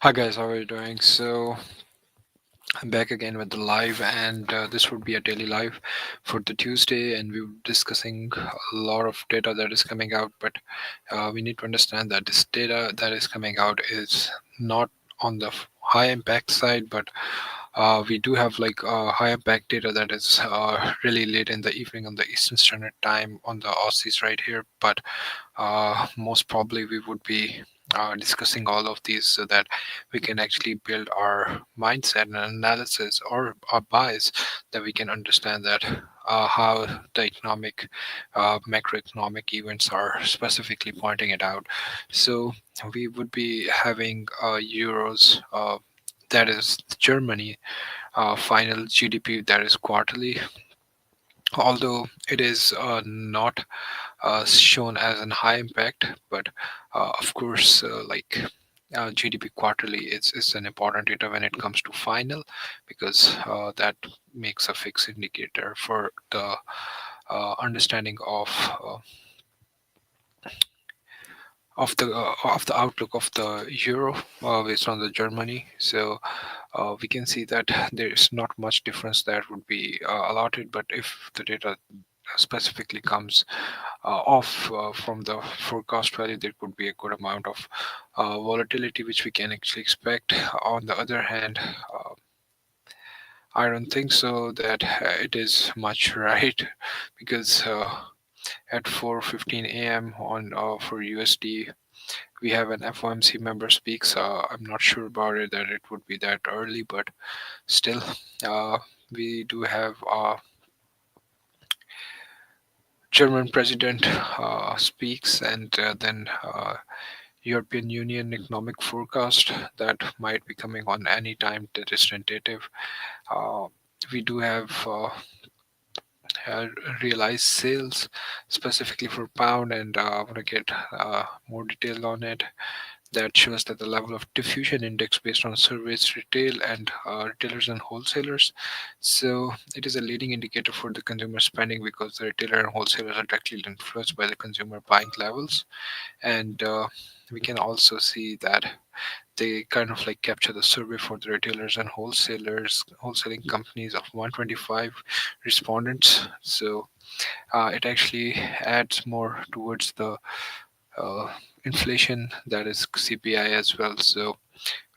Hi guys, how are you doing? I'm back again with the live, and this would be a daily live for the Tuesday, and we were discussing a lot of data that is coming out. But we need to understand that this data that is coming out is not on the high impact side, but we do have like high impact data that is really late in the evening on the Eastern Standard Time on the Aussies right here. But most probably we would be discussing all of these so that we can actually build our mindset and analysis or our bias that we can understand that how the economic macroeconomic events are specifically pointing it out. So we would be having euros, that is Germany, final GDP that is quarterly, although it is not shown as an high impact, but of course, GDP quarterly is an important data when it comes to final, because that makes a fixed indicator for the understanding of the outlook of the euro based on the Germany. So we can see that there is not much difference that would be allotted, but if the data specifically comes off from the forecast value, there could be a good amount of volatility which we can actually expect. On the other hand, I don't think so that it is much right, because at 4:15 a.m. on for USD, we have an FOMC member speaks. I'm not sure about it that it would be that early, but still, we do have German president speaks, and then European Union economic forecast that might be coming on any time that is tentative. Uh, we do have uh, realized sales specifically for pound, and I want to get more detail on it. That shows that the level of diffusion index based on surveys retail and retailers and wholesalers. So it is a leading indicator for the consumer spending, because the retailer and wholesalers are directly influenced by the consumer buying levels. And we can also see that they kind of like capture the survey for the retailers and wholesalers, wholesaling companies of 125 respondents. So it actually adds more towards the uh, inflation, that is CPI as well. So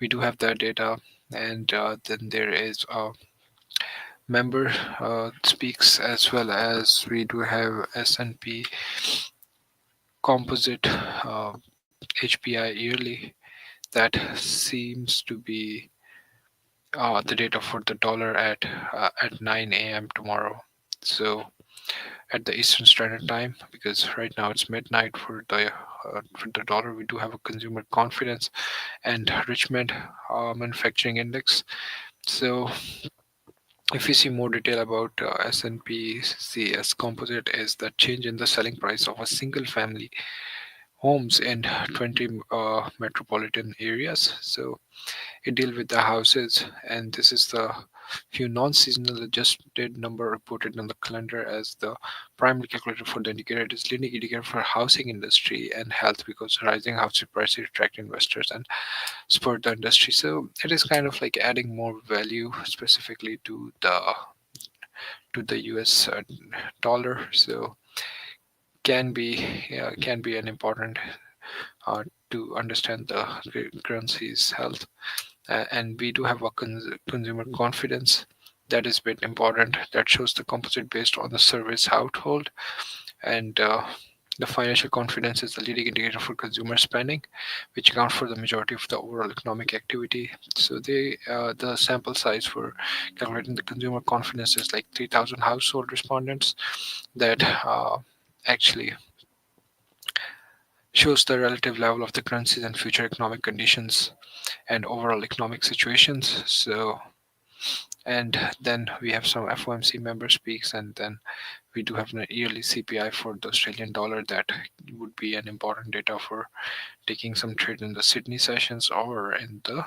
we do have that data, and then there is a member speaks, as well as we do have S&P composite HPI yearly that seems to be the data for the dollar at 9 a.m. tomorrow. So at the Eastern Standard Time, because right now it's midnight for the dollar, we do have a consumer confidence and Richmond manufacturing index. So if you see more detail about S&P CS composite, is the change in the selling price of a single family homes in 20 metropolitan areas. So it deals with the houses, and this is the few non-seasonal adjusted number reported on the calendar as the primary calculator for the indicator. It is leading indicator for housing industry and health, because rising housing prices attract investors and spur the industry. So it is kind of like adding more value specifically to the US dollar. So can be can be an important uh, to understand the currency's health. And we do have a consumer confidence that is a bit important, that shows the composite based on the service household. And the financial confidence is the leading indicator for consumer spending, which account for the majority of the overall economic activity. So the sample size for calculating the consumer confidence is like 3,000 household respondents, that actually shows the relative level of the currencies and future economic conditions and overall economic situations. So, and then we have some FOMC member speaks, and then we do have an yearly CPI for the Australian dollar that would be an important data for taking some trade in the Sydney sessions or in the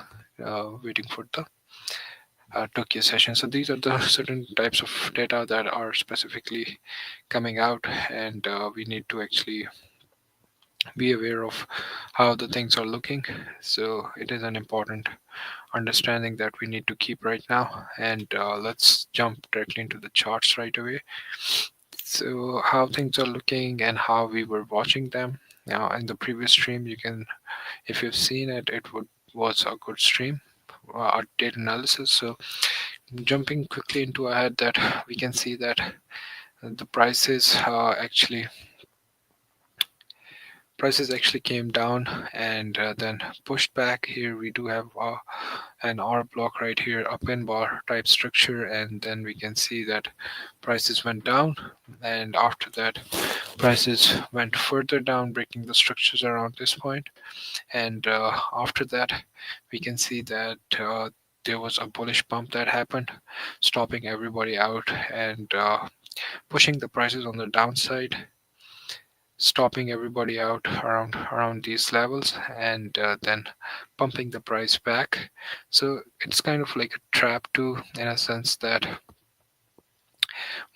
waiting for the Tokyo session. So these are the certain types of data that are specifically coming out, and we need to actually be aware of how the things are looking. So it is an important understanding that we need to keep right now. And let's jump directly into the charts right away. So how things are looking and how we were watching them. Now, in the previous stream, you can, if you've seen it, was a good stream, a data analysis. So jumping quickly into ahead, that we can see that the prices actually came down and then pushed back. Here we do have an R block right here, up in bar type structure, and then we can see that prices went down, and after that prices went further down, breaking the structures around this point. And after that we can see that there was a bullish pump that happened, stopping everybody out and pushing the prices on the downside, stopping everybody out around these levels, and then pumping the price back. So it's kind of like a trap too, in a sense that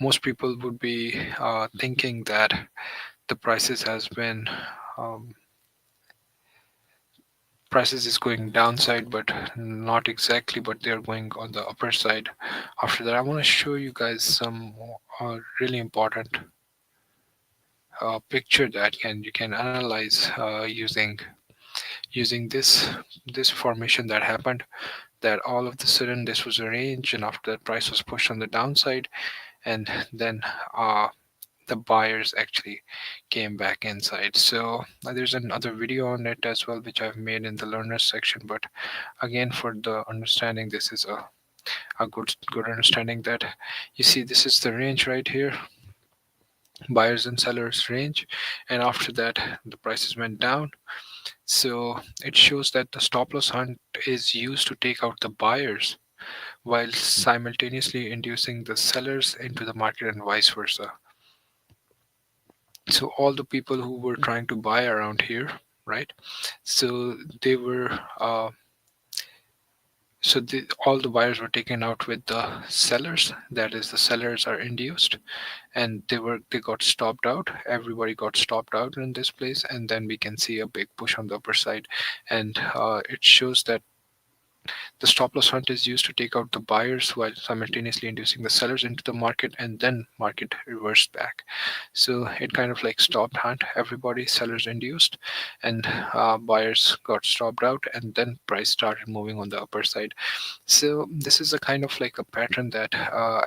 most people would be thinking that the um, prices is going downside, but not exactly, but they're going on the upper side. After that, I want to show you guys some really important picture that can you can analyze using this formation that happened, that all of the sudden this was a range, and after that price was pushed on the downside, and then uh, the buyers actually came back inside. So there's another video on it as well, which I've made in the learners section. But again, for the understanding, this is a good understanding, that you see this is the range right here, buyers and sellers range, and after that the prices went down. So it shows that the stop loss hunt is used to take out the buyers while simultaneously inducing the sellers into the market, and vice versa. So all the people who were trying to buy around here, right? So they were all the buyers were taken out with the sellers. That is, the sellers are induced, and they got stopped out. Everybody got stopped out in this place, and then we can see a big push on the upper side, and it shows that the stop loss hunt is used to take out the buyers while simultaneously inducing the sellers into the market, and then market reversed back. So it kind of like stopped hunt everybody, sellers induced, and buyers got stopped out, and then price started moving on the upper side. So this is a kind of like a pattern that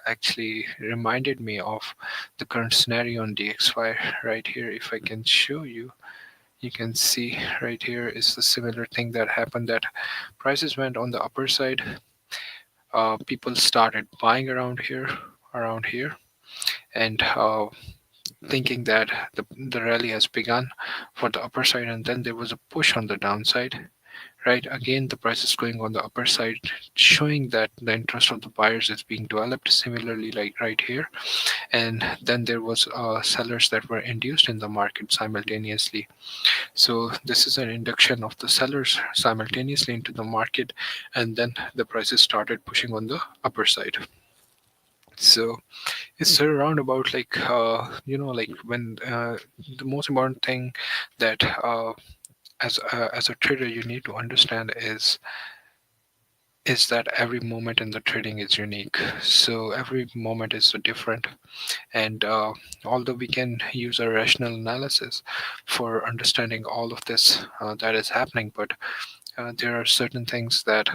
actually reminded me of the current scenario on DXY right here. If I can show you, you can see right here is the similar thing that happened, that prices went on the upper side. People started buying around here, and thinking that the rally has begun for the upper side, and then there was a push on the downside. Right, again the price is going on the upper side, showing that the interest of the buyers is being developed, similarly like right here. And then there was sellers that were induced in the market simultaneously. So this is an induction of the sellers simultaneously into the market, and then the prices started pushing on the upper side. So it's around about like like when the most important thing that as a trader you need to understand is that every moment in the trading is unique. So every moment is so different, and although we can use a rational analysis for understanding all of this that is happening, but there are certain things that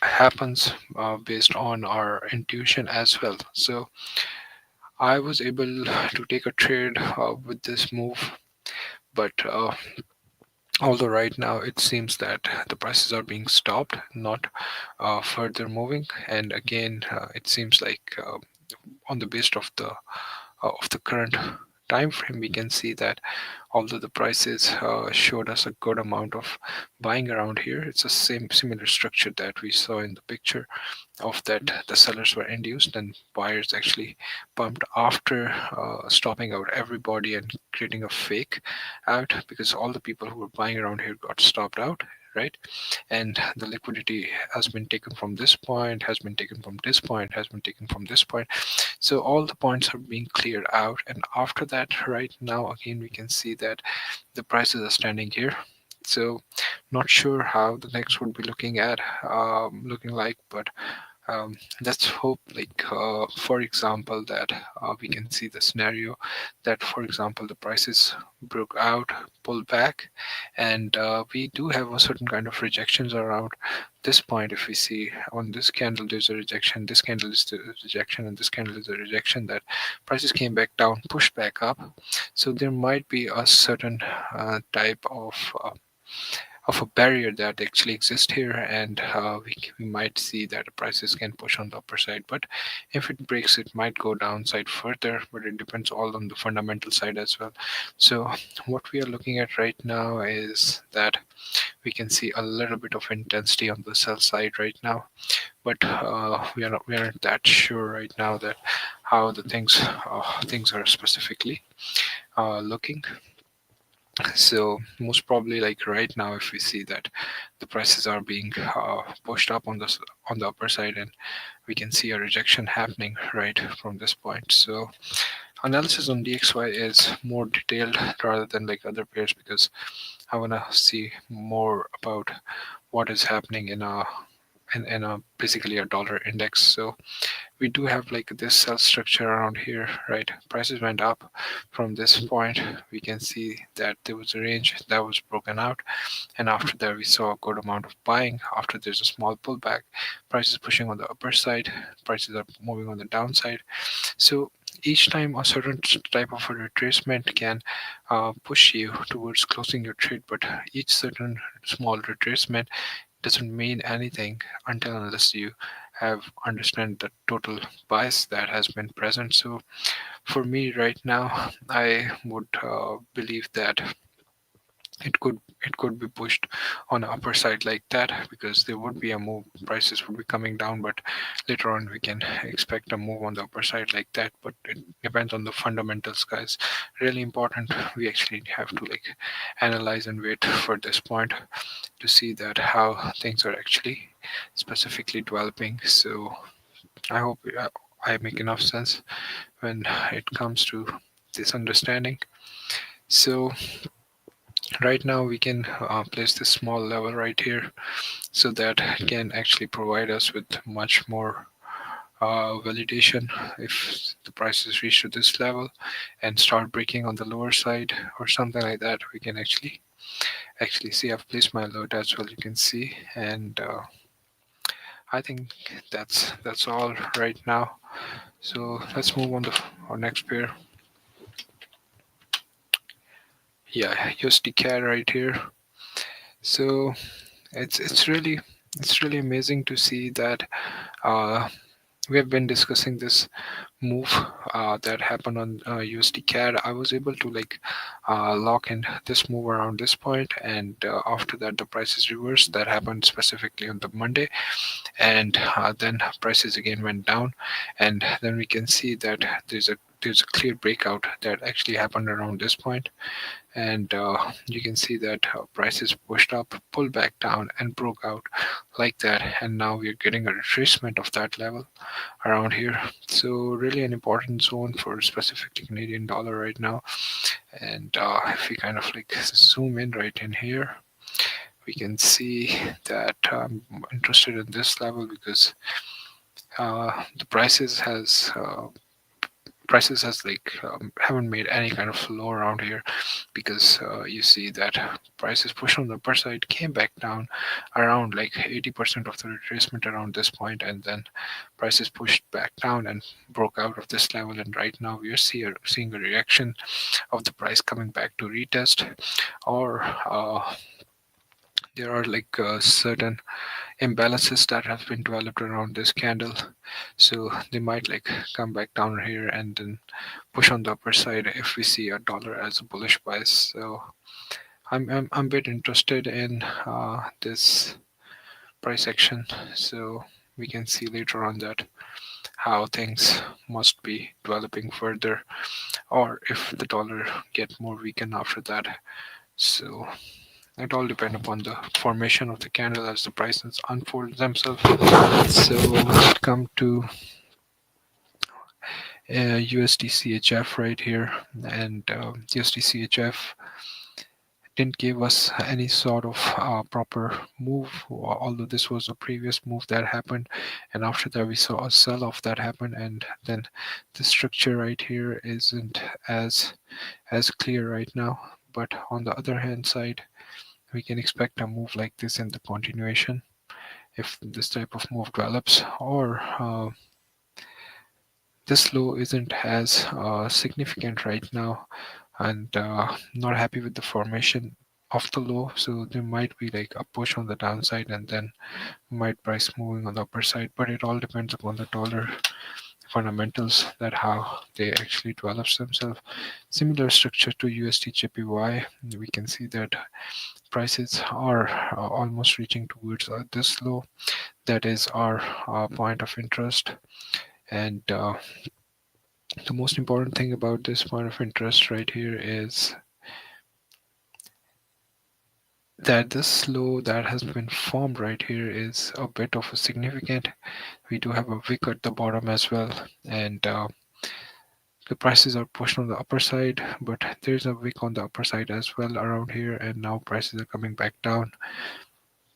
happens based on our intuition as well. So I was able to take a trade with this move, but although right now it seems that the prices are being stopped, not further moving, and again it seems like on the base of the current time frame, we can see that although the prices showed us a good amount of buying around here, it's the same similar structure that we saw in the picture, of that the sellers were induced and buyers actually pumped after stopping out everybody and creating a fake out, because all the people who were buying around here got stopped out, right? And the liquidity has been taken from this point, has been taken from this point, has been taken from this point. So all the points are being cleared out, and after that, right now again we can see that the prices are standing here. So not sure how the next would be looking like, but let's hope, like for example, that we can see the scenario that, for example, the prices broke out, pulled back, and we do have a certain kind of rejections around this point. If we see on this candle there's a rejection, this candle is the rejection, and this candle is a rejection, that prices came back down, pushed back up. So there might be a certain type of a barrier that actually exists here, and we might see that the prices can push on the upper side, but if it breaks it might go downside further, but it depends all on the fundamental side as well. So what we are looking at right now is that we can see a little bit of intensity on the sell side right now, but we aren't that sure right now that how the things are specifically looking. So most probably, like right now, if we see that the prices are being pushed up on on the upper side, and we can see a rejection happening right from this point. So analysis on DXY is more detailed rather than like other pairs, because I wanna see more about what is happening in a basically a dollar index. So we do have like this cell structure around here, right? Prices went up from this point. We can see that there was a range that was broken out, and after that we saw a good amount of buying. After there's a small pullback, prices pushing on the upper side, prices are moving on the downside. So each time a certain type of a retracement can push you towards closing your trade, but each certain small retracement doesn't mean anything until unless you have understand the total bias that has been present. So for me right now, I would believe that it could be pushed on the upper side like that, because there would be a move, prices would be coming down, but later on we can expect a move on the upper side like that. But it depends on the fundamentals, guys. Really important, we actually have to like analyze and wait for this point to see that how things are actually specifically developing. So I hope I make enough sense when it comes to this understanding. So right now we can place this small level right here, so that can actually provide us with much more validation. If the prices reach to this level and start breaking on the lower side or something like that, we can actually see I've placed my alert as well, you can see. And I think that's all right now. So let's move on to our next pair. Yeah, USD CAD right here. So it's really amazing to see that uh, we have been discussing this move that happened on USD CAD. I was able to like lock in this move around this point, and after that the prices reversed. That happened specifically on the Monday, and then prices again went down, and then we can see that there's a clear breakout that actually happened around this point, and you can see that prices pushed up, pulled back down, and broke out like that, and now we're getting a retracement of that level around here. So really an important zone for specifically Canadian dollar right now. And if we kind of like zoom in right in here, we can see that I'm interested in this level, because the prices has like haven't made any kind of low around here, because you see that prices pushed on the upper side, came back down around like 80% of the retracement around this point, and then prices pushed back down and broke out of this level, and right now we are seeing a reaction of the price coming back to retest, or there are like certain imbalances that have been developed around this candle, so they might like come back down here and then push on the upper side if we see a dollar as a bullish bias. So I'm a bit interested in this price action, so we can see later on that how things must be developing further, or if the dollar get more weakened after that. So It all depends upon the formation of the candle as the prices unfold themselves. So when it comes to USD right here, and USD didn't give us any sort of proper move, although this was a previous move that happened, and after that we saw a sell off that happened, and then the structure right here isn't as clear right now. But on the other hand side, we can expect a move like this in the continuation if this type of move develops, or this low isn't as significant right now, and not happy with the formation of the low, so there might be like a push on the downside, and then might price moving on the upper side. But it all depends upon the dollar fundamentals, that how they actually develops themselves. Similar structure to USD JPY, we can see that prices are almost reaching towards this low, that is our point of interest. And the most important thing about this point of interest right here is that this low that has been formed right here is a bit of a significant. We do have a wick at the bottom as well, and the prices are pushed on the upper side, but there's a wick on the upper side as well around here, and now prices are coming back down.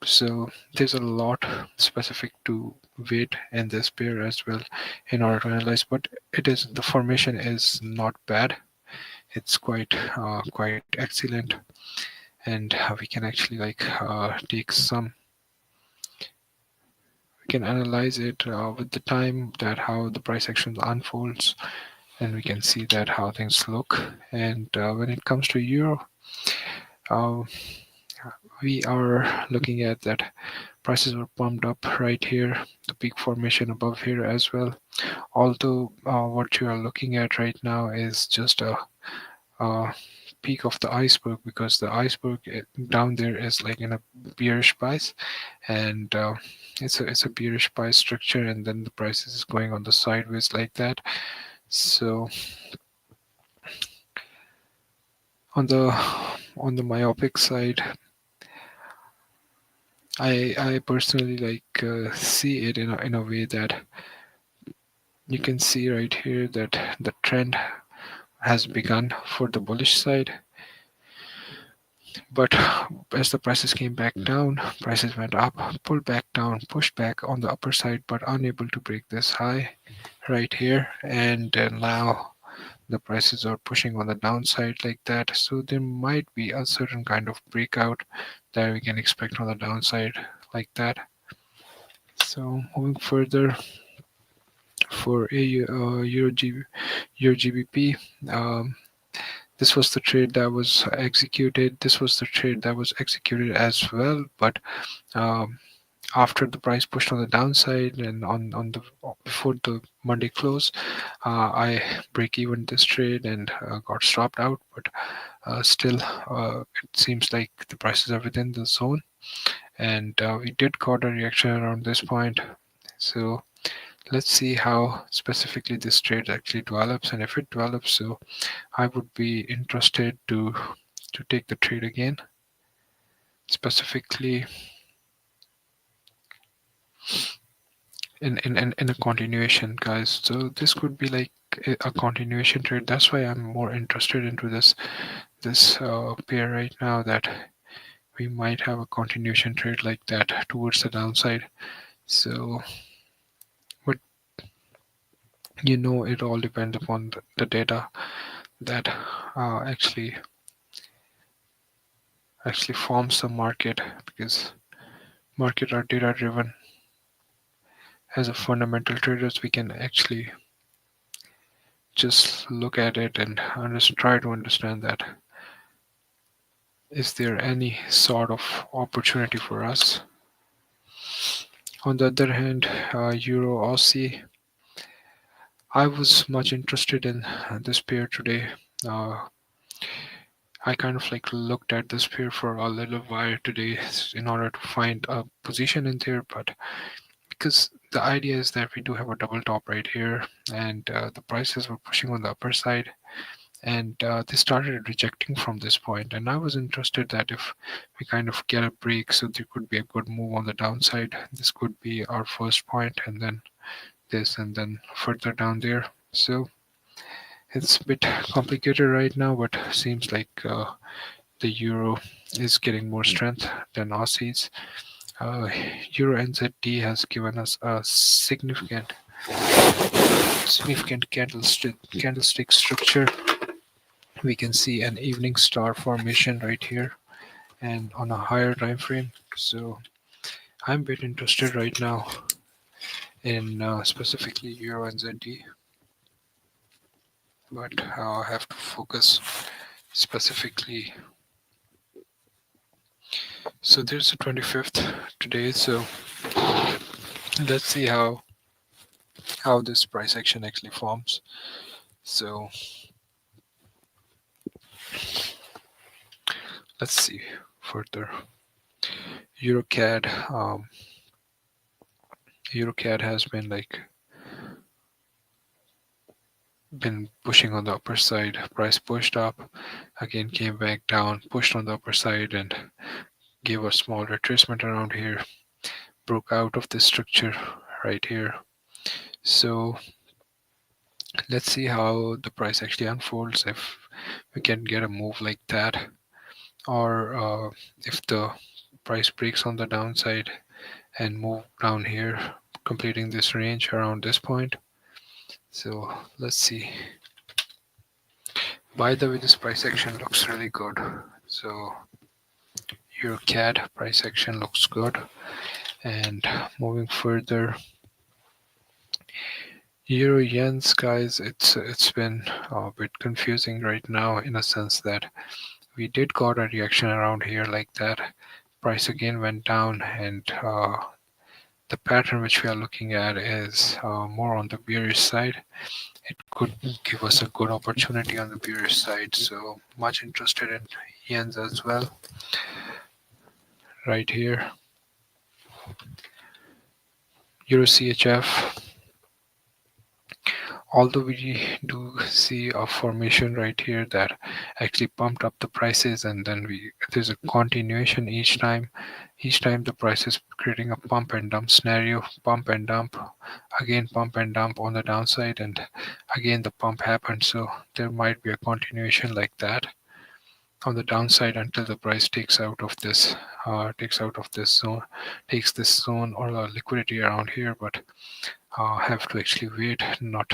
So there's a lot specific to wait in this pair as well in order to analyze, but it is, the formation is not bad. It's quite excellent, and we can actually like take some, we can analyze it with the time, that how the price action unfolds, and we can see that how things look. And when it comes to euro, uh, we are looking at that prices were pumped up right here, the peak formation above here as well. Although what you are looking at right now is just a peak of the iceberg, because the iceberg down there is like in a bearish price, and it's a bearish price structure, and then the price is going on the sideways like that. So on the myopic side, I personally like see it in a way that you can see right here that the trend has begun for the bullish side, but as the prices came back down, prices went up, pulled back down, pushed back on the upper side, but unable to break this high right here. And now the prices are pushing on the downside like that. So there might be a certain kind of breakout that we can expect on the downside like that. So moving further for a Euro GBP, this was the trade that was executed. This was the trade that was executed as well, but um, after the price pushed on the downside and on the before the Monday close, I break even this trade and got stopped out. But still, it seems like the prices are within the zone, and we did got a reaction around this point. So let's see how specifically this trade actually develops, and if it develops, so I would be interested to take the trade again, specifically in a continuation, guys. So this could be like a continuation trade. That's why I'm more interested into this pair right now, that we might have a continuation trade like that towards the downside. So, but it all depends upon the data that actually forms the market, because market are data driven. As a fundamental traders, we can actually just look at it and try to understand that is there any sort of opportunity for us. On the other hand, Euro Aussie, I was much interested in this pair today. Uh, I kind of like looked at this pair for a little while today in order to find a position in there, but because the idea is that we do have a double top right here, and the prices were pushing on the upper side, and they started rejecting from this point. And I was interested that if we kind of get a break, so there could be a good move on the downside. This could be our first point, and then this, and then further down there. So it's a bit complicated right now, but seems like the euro is getting more strength than Aussies. Uh, Euro NZD has given us a significant candlestick structure. We can see an evening star formation right here and on a higher time frame. So I'm a bit interested right now in specifically Euro and ZD, but I have to focus specifically. So there's the 25th today. So let's see how this price action actually forms. So let's see further. EuroCAD, EuroCAD has been pushing on the upper side. Price pushed up, again came back down, pushed on the upper side, and gave a small retracement around here. Broke out of this structure right here. So let's see how the price actually unfolds. If we can get a move like that, or if the price breaks on the downside and move down here, completing this range around this point. So let's see. By the way, this price action looks really good. So your CAD price action looks good. And moving further, Euro Yen's, guys, it's been a bit confusing right now in a sense that we did got a reaction around here like that. Price again went down, and the pattern which we are looking at is more on the bearish side. It could give us a good opportunity on the bearish side. So much interested in yens as well. Right here, Euro CHF. Although we do see a formation right here that actually pumped up the prices, and then there's a continuation each time the price is creating a pump and dump scenario. Pump and dump, again pump and dump on the downside, and again the pump happened. So there might be a continuation like that on the downside until the price takes this zone or liquidity around here. But have to actually wait. Not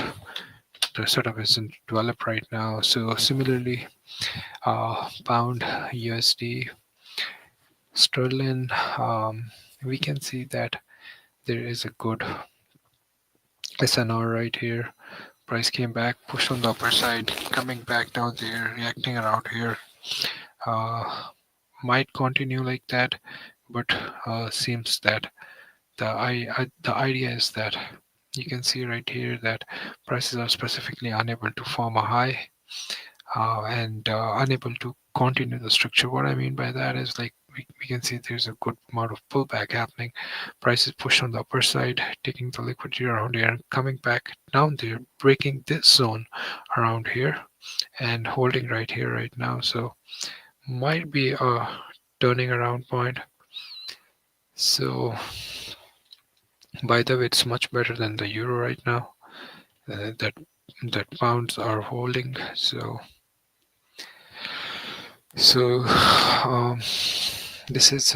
the setup isn't developed right now. So similarly, pound USD, sterling, we can see that there is a good SNR right here. Price came back, pushed on the upper side, coming back down there, reacting around here. Might continue like that, but seems that the idea is that you can see right here that prices are specifically unable to form a high and unable to continue the structure. What I mean by that is like we can see there's a good amount of pullback happening. Prices push on the upper side, taking the liquidity around here and coming back down there, breaking this zone around here and holding right here right now. So might be a turning around point. So by the way, it's much better than the euro right now. That pounds are holding. So this is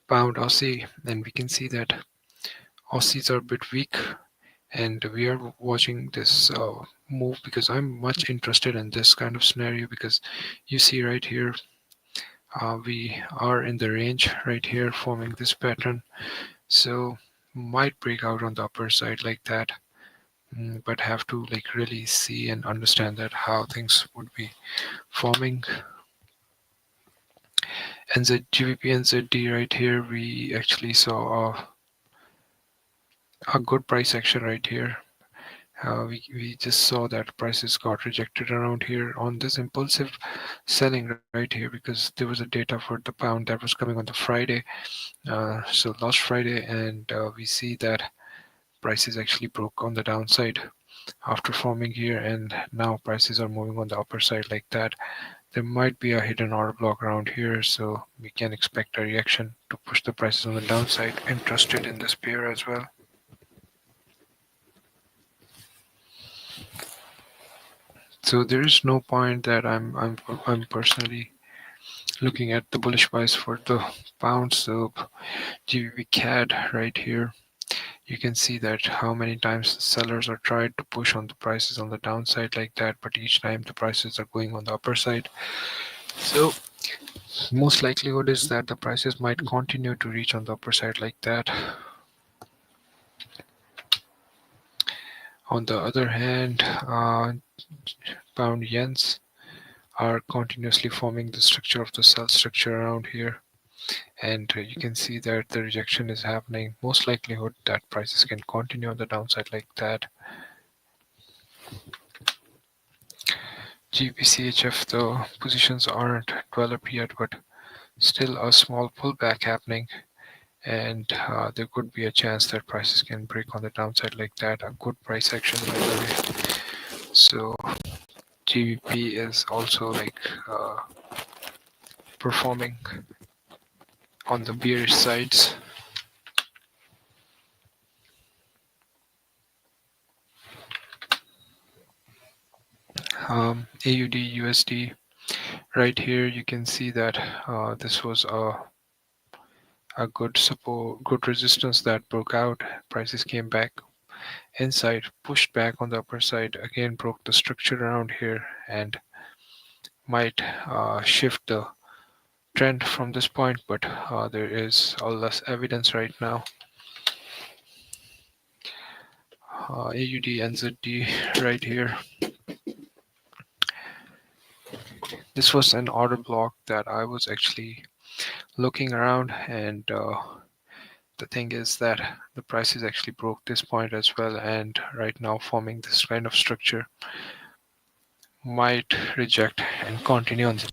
pound Aussie, and we can see that Aussies are a bit weak, and we are watching this move because I'm much interested in this kind of scenario because you see right here we are in the range right here forming this pattern. So might break out on the upper side like that. But have to like really see and understand that how things would be forming. NZ GBP NZD right here, we actually saw a good price action right here. We just saw that prices got rejected around here on this impulsive selling right here because there was a data for the pound that was coming on the Friday, so last Friday, and we see that prices actually broke on the downside. after forming here, and now prices are moving on the upper side like that. There might be a hidden order block around here, so we can expect a reaction to push the prices on the downside. Interested in this pair as well. So there is no point that I'm personally looking at the bullish price for the pound. So GBP CAD right here, you can see that how many times the sellers are tried to push on the prices on the downside like that, but each time the prices are going on the upper side. So most likelihood is that the prices might continue to reach on the upper side like that. On the other hand, pound yens are continuously forming the structure of the sell structure around here, and you can see that the rejection is happening. Most likelihood that prices can continue on the downside like that. GBCHF, the positions aren't developed yet, but still a small pullback happening, and there could be a chance that prices can break on the downside like that. A good price action, by the way. So GBP is also like performing on the bearish sides. AUD USD, right here you can see that this was a good support, good resistance that broke out. Prices came back inside, pushed back on the upper side, again broke the structure around here, and might shift the trend from this point, but there is all less evidence right now. AUD NZD right here. This was an order block that I was actually looking around, and the thing is that the prices actually broke this point as well, and right now forming this kind of structure, might reject and continue on this